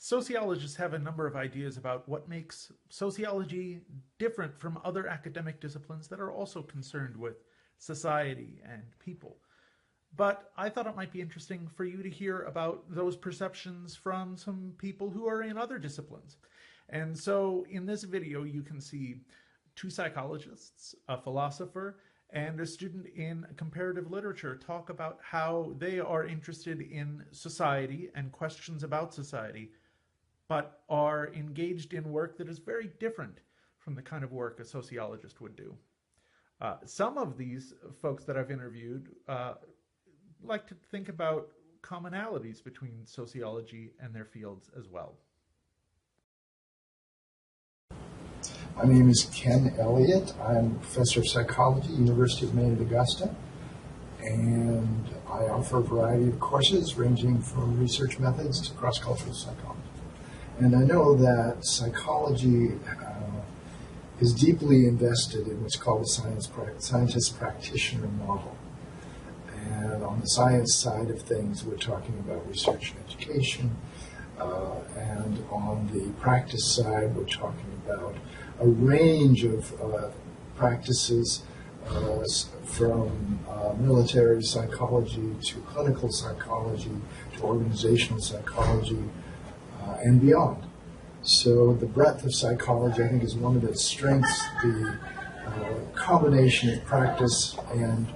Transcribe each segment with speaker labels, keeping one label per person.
Speaker 1: Sociologists have a number of ideas about what makes sociology different from other academic disciplines that are also concerned with society and people. But I thought it might be interesting for you to hear about those perceptions from some people who are in other disciplines. And so in this video, you can see two psychologists, a philosopher, and a student in comparative literature talk about how they are interested in society and questions about society, but are engaged in work that is very different from the kind of work a sociologist would do. Some of these folks that I've interviewed like to think about commonalities between sociology and their fields as well.
Speaker 2: My name is Ken Elliott. I'm a professor of psychology, University of Maine at Augusta, and I offer a variety of courses ranging from research methods to cross-cultural psychology. And I know that psychology is deeply invested in what's called the scientist practitioner model. And on the science side of things, we're talking about research and education. And on the practice side, we're talking about a range of practices from military psychology to clinical psychology to organizational psychology and beyond. So the breadth of psychology, I think, is one of its strengths. The combination of practice and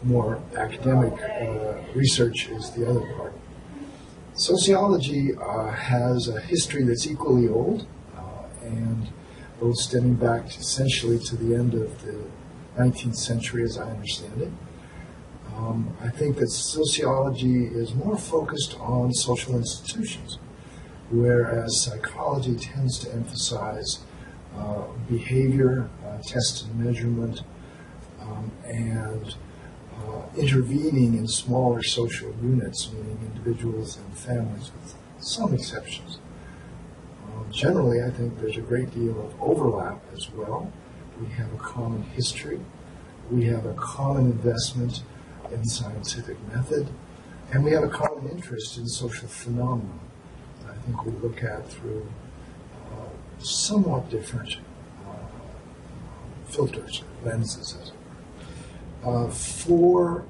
Speaker 2: more academic research is the other part. Sociology has a history that's equally old, and both stemming back essentially to the end of the 19th century, as I understand it. I think that sociology is more focused on social institutions, whereas psychology tends to emphasize behavior, test and measurement, and intervening in smaller social units, meaning individuals and families, with some exceptions. Generally, I think there's a great deal of overlap as well. We have a common history, we have a common investment in scientific method, and we have a common interest in social phenomena. I think we look at through somewhat different filters, lenses, as it were. For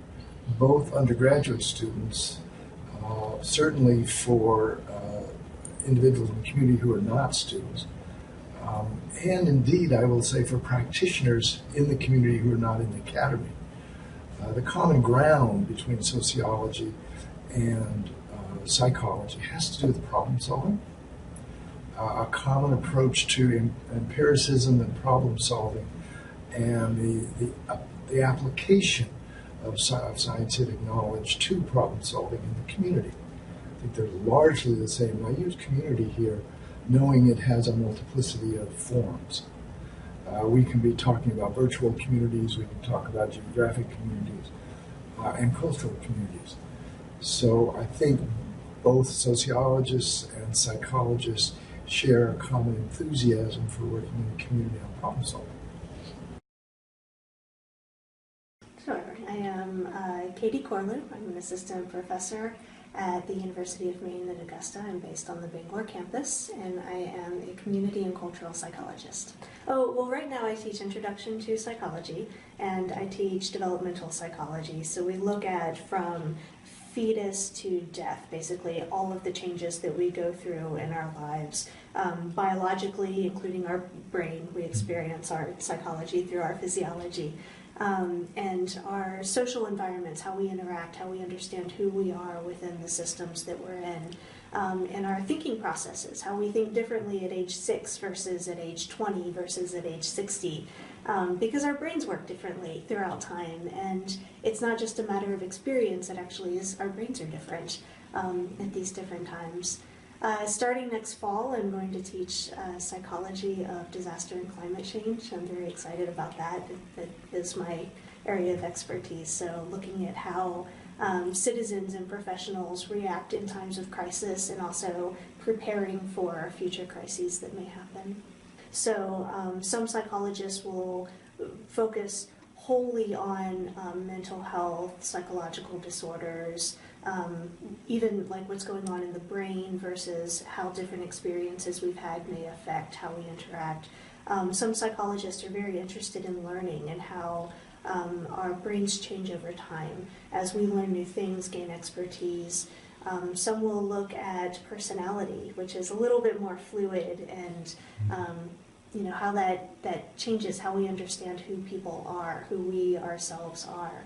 Speaker 2: both undergraduate students, certainly for individuals in the community who are not students, and indeed, I will say, for practitioners in the community who are not in the academy, the common ground between sociology and psychology has to do with problem solving, a common approach to empiricism and problem solving, and the application of scientific knowledge to problem solving in the community. I think they're largely the same. I use community here, knowing it has a multiplicity of forms. We can be talking about virtual communities, we can talk about geographic communities, and cultural communities. So I think both sociologists and psychologists share a common enthusiasm for working in the community on problem solving.
Speaker 3: Sure. I am Katy Korman. I'm an assistant professor at the University of Maine at Augusta. I'm based on the Bangor campus, and I am a community and cultural psychologist. Oh, well, right now I teach Introduction to Psychology, and I teach developmental psychology. So we look at from fetus to death, basically all of the changes that we go through in our lives. Biologically, including our brain, we experience our psychology through our physiology. And our social environments, how we interact, how we understand who we are within the systems that we're in, and our thinking processes, how we think differently at age 6 versus at age 20 versus at age 60, because our brains work differently throughout time, and it's not just a matter of experience, it actually is, our brains are different at these different times. Starting next fall, I'm going to teach psychology of disaster and climate change. I'm very excited about that. That is my area of expertise. So looking at how citizens and professionals react in times of crisis, and also preparing for future crises that may happen. So some psychologists will focus wholly on mental health, psychological disorders, even like what's going on in the brain versus how different experiences we've had may affect how we interact. Some psychologists are very interested in learning and how our brains change over time as we learn new things, gain expertise. Some will look at personality, which is a little bit more fluid, and how that changes how we understand who people are, who we ourselves are.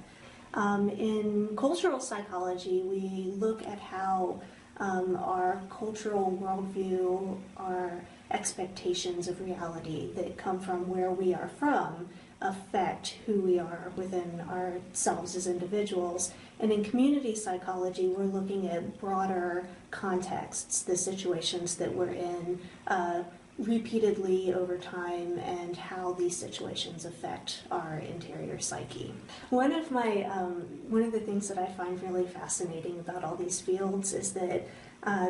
Speaker 3: In cultural psychology, we look at how our cultural worldview, our expectations of reality that come from where we are from, affect who we are within ourselves as individuals. And in community psychology, we're looking at broader contexts, the situations that we're in repeatedly over time, and how these situations affect our interior psyche. One of the things that I find really fascinating about all these fields is that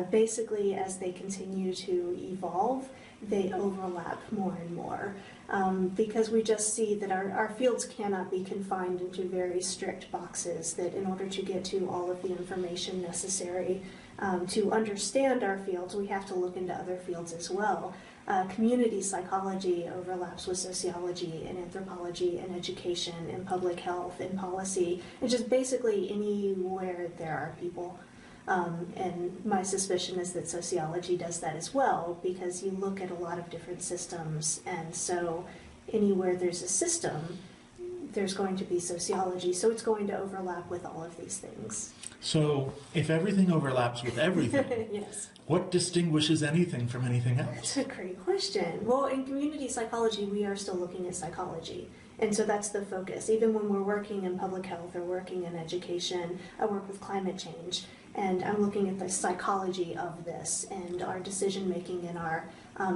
Speaker 3: basically as they continue to evolve, they overlap more and more. Because we just see that our fields cannot be confined into very strict boxes, that in order to get to all of the information necessary to understand our fields, we have to look into other fields as well. Community psychology overlaps with sociology and anthropology and education and public health and policy, and just basically anywhere there are people. And my suspicion is that sociology does that as well, because you look at a lot of different systems, and so anywhere there's a system, there's going to be sociology, so it's going to overlap with all of these things.
Speaker 1: So, if everything overlaps with everything,
Speaker 3: yes.
Speaker 1: What distinguishes anything from anything else?
Speaker 3: That's a great question. Well, in community psychology, we are still looking at psychology. And so that's the focus. Even when we're working in public health or working in education, I work with climate change, and I'm looking at the psychology of this and our decision making and our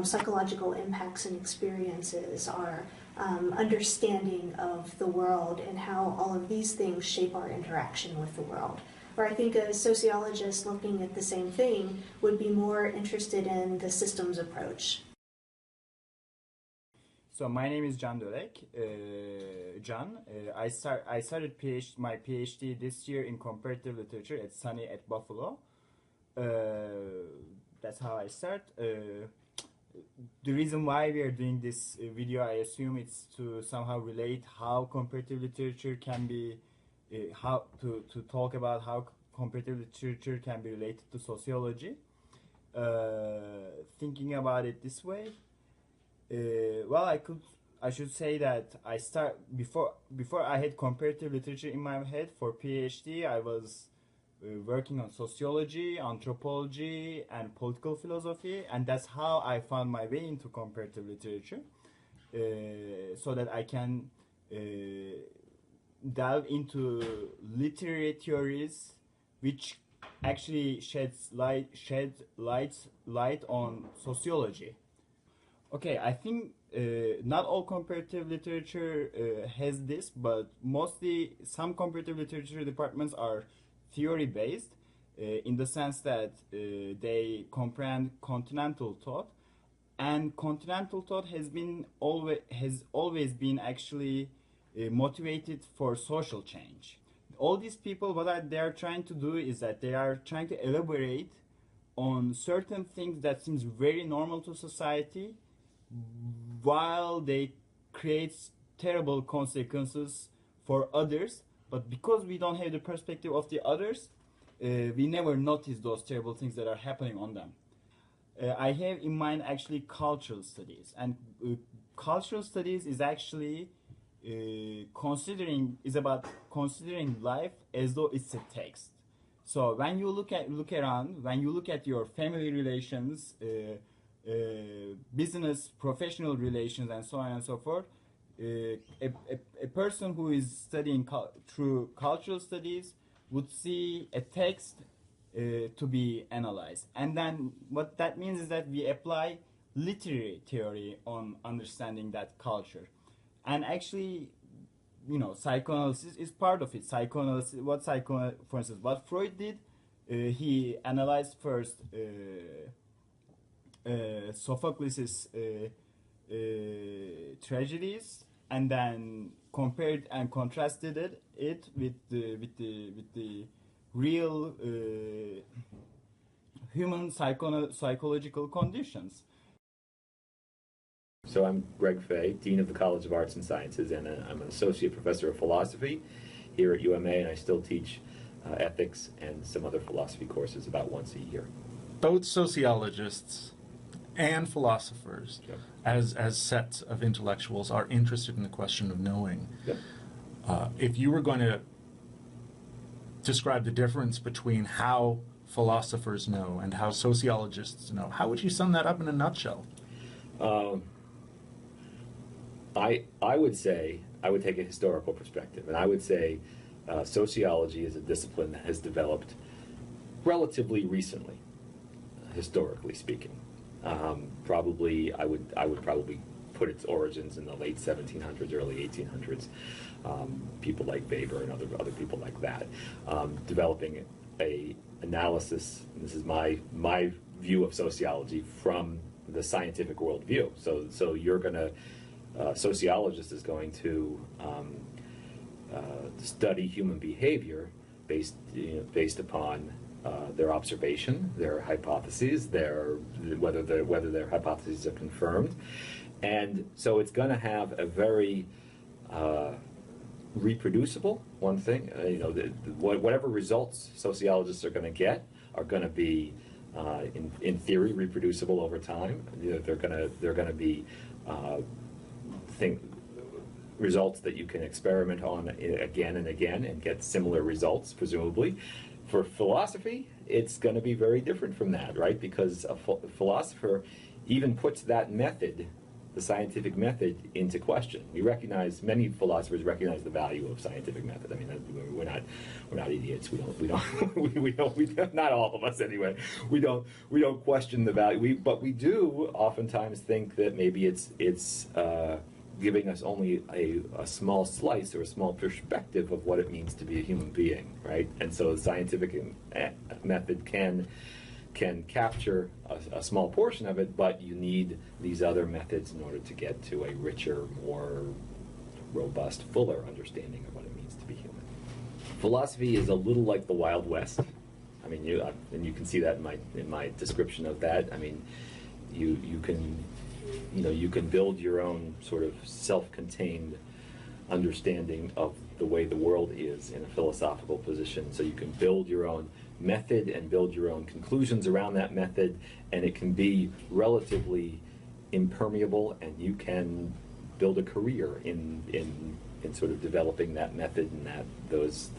Speaker 3: psychological impacts and experiences, our understanding of the world, and how all of these things shape our interaction with the world. Or I think a sociologist looking at the same thing would be more interested in the systems approach.
Speaker 4: So my name is Can Dölek. I started my PhD this year in comparative literature at SUNY at Buffalo. That's how I start. The reason why we are doing this video, I assume it's to somehow relate how comparative literature can be, how to talk about how comparative literature can be related to sociology. Thinking about it this way, well, I should say that before I had comparative literature in my head for PhD, I was working on sociology, anthropology, and political philosophy, and that's how I found my way into comparative literature, so that I can delve into literary theories which actually shed light on sociology. Okay, I think not all comparative literature has this, but mostly some comparative literature departments are theory-based, in the sense that they comprehend continental thought, and continental thought has always been actually motivated for social change. All these people, what they are trying to do is that they are trying to elaborate on certain things that seems very normal to society, while they create terrible consequences for others. But because we don't have the perspective of the others, we never notice those terrible things that are happening on them. I have in mind actually cultural studies, and cultural studies is actually about considering life as though it's a text. So when you look around, when you look at your family relations, business, professional relations, and so on and so forth, a person who is studying through cultural studies would see a text to be analyzed. And then what that means is that we apply literary theory on understanding that culture. And actually, psychoanalysis is part of it. For instance, what Freud did, he analyzed first Sophocles' tragedies, and then compared and contrasted it with the real human psychological conditions.
Speaker 5: So I'm Greg Fahy, Dean of the College of Arts and Sciences, and I'm an Associate Professor of Philosophy here at UMA, and I still teach ethics and some other philosophy courses about once a year.
Speaker 1: Both sociologists and philosophers,
Speaker 5: Yep.
Speaker 1: as sets of intellectuals, are interested in the question of knowing.
Speaker 5: Yep.
Speaker 1: If you were going to describe the difference between how philosophers know and how sociologists know, how would you sum that up in a nutshell?
Speaker 5: I would say, I would take a historical perspective, and I would say sociology is a discipline that has developed relatively recently, historically speaking. Probably, I would probably put its origins in the late 1700s, early 1800s. People like Weber and other people like that, developing a analysis. And this is my view of sociology from the scientific worldview. So you're going to sociologist is going to study human behavior based upon their observation, their hypotheses, whether their hypotheses are confirmed, and so it's going to have a very reproducible one thing. Whatever results sociologists are going to get are going to be, in theory, reproducible over time. They're going to be results that you can experiment on again and again and get similar results, presumably. For philosophy, it's going to be very different from that, right? Because a philosopher even puts that method, the scientific method, into question. Many philosophers recognize the value of scientific method. I mean, we're not idiots. We don't not all of us anyway. We don't question the value. But we do oftentimes think that maybe it's giving us only a small slice or a small perspective of what it means to be a human being, right? And so the scientific method can capture a small portion of it, but you need these other methods in order to get to a richer, more robust, fuller understanding of what it means to be human. Philosophy is a little like the Wild West. I mean, and you can see that in my description of that. I mean, you can build your own sort of self-contained understanding of the way the world is in a philosophical position. So you can build your own method and build your own conclusions around that method, and it can be relatively impermeable, and you can build a career in sort of developing that method and those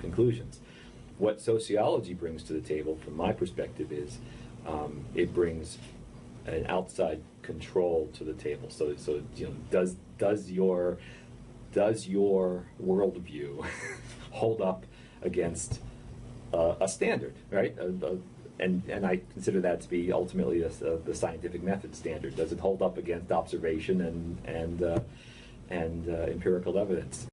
Speaker 5: conclusions. What sociology brings to the table, from my perspective, is it brings an outside control to the table. So does your worldview hold up against a standard, right? And I consider that to be ultimately the scientific method standard. Does it hold up against observation and empirical evidence?